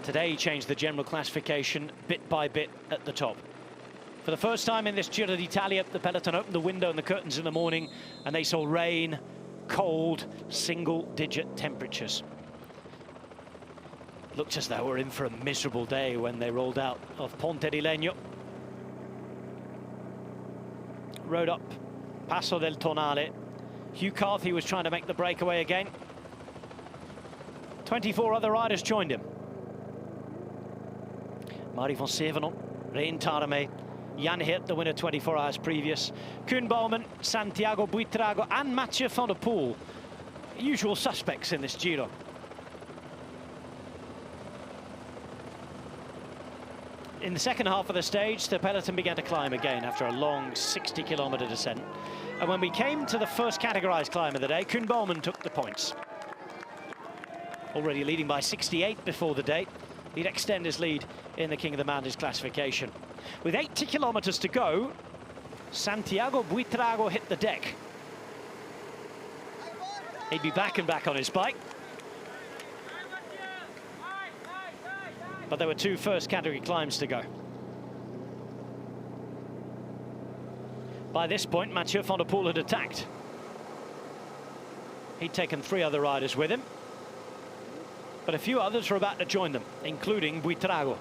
Today he changed the general classification bit by bit at the top. For the first time in this Giro D'Italia, the peloton opened the window and the curtains in the morning, and they saw rain, cold, single-digit temperatures. Looked as though we're in for a miserable day when they rolled out of Ponte di Legno. Rode up Passo del Tonale. Hugh Carthy was trying to make the breakaway again. 24 other riders joined him. Mari van Sevenen, Rein Tarame, Jan Hirt, the winner 24 hours previous, Koen Bouwman, Santiago Buitrago and Mathieu van der Poel. Usual suspects in this Giro. In the second half of the stage, the peloton began to climb again after a long 60-kilometre descent. And when we came to the first categorised climb of the day, Koen Bouwman took the points. Already leading by 68 before the day, he'd extend his lead in the King of the Mountains classification. With 80 kilometres to go, Santiago Buitrago hit the deck. He'd be back and back on his bike. But there were two first category climbs to go. By this point, Mathieu van der Poel had attacked. He'd taken 3 other riders with him, but a few others were about to join them, including Buitrago.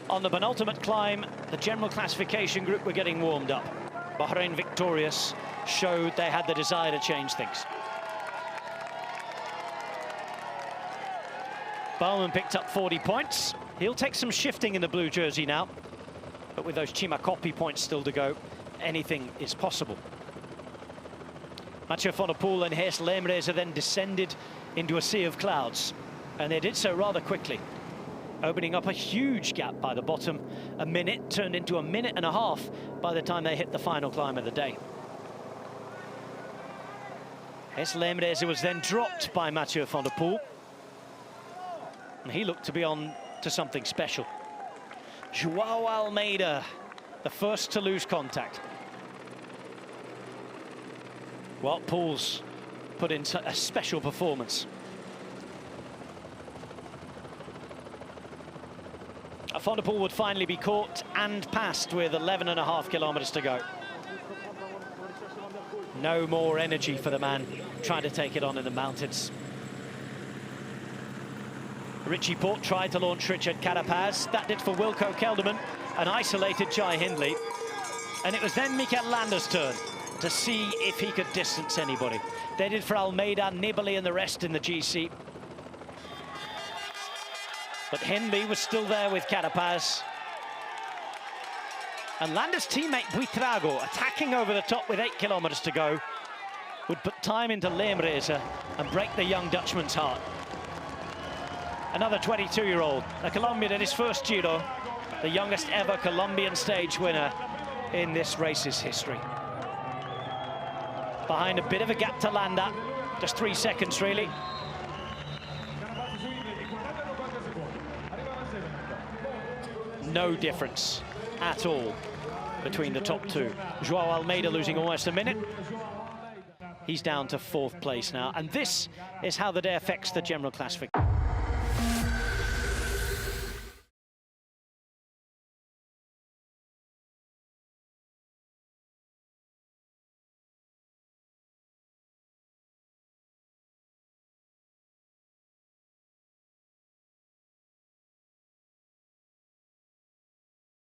On the penultimate climb, the general classification group were getting warmed up. Bahrain Victorious showed they had the desire to change things. Bouwman picked up 40 points. He'll take some shifting in the blue jersey now. But with those Chimacopi points still to go, anything is possible. Mathieu van der Poel and Hess Leemreize then descended into a sea of clouds. And they did so rather quickly, opening up a huge gap by the bottom. A minute turned into a minute and a half by the time they hit the final climb of the day. Hess Leemreize was then dropped by Mathieu van der Poel. And he looked to be on to something special. João Almeida, the first to lose contact. Well, Poel's put in a special performance. Van der Poel would finally be caught and passed with 11.5 kilometres to go. No more energy for the man trying to take it on in the mountains. Richie Porte tried to launch Richard Carapaz. That did for Wilco Kelderman, an isolated Jai Hindley. And it was then Mikel Landa's turn to see if he could distance anybody. They did for Almeida, Nibali and the rest in the GC. But Hindley was still there with Carapaz. And Landa's teammate Buitrago, attacking over the top with 8 kilometres to go, would put time into Leemreize and break the young Dutchman's heart. Another 22-year-old, a Colombian in his first Giro, the youngest ever Colombian stage winner in this race's history. Behind a bit of a gap to Landa, just 3 seconds really. No difference at all between the top two. João Almeida losing almost a minute. He's down to 4th place now, and this is how the day affects the general classification.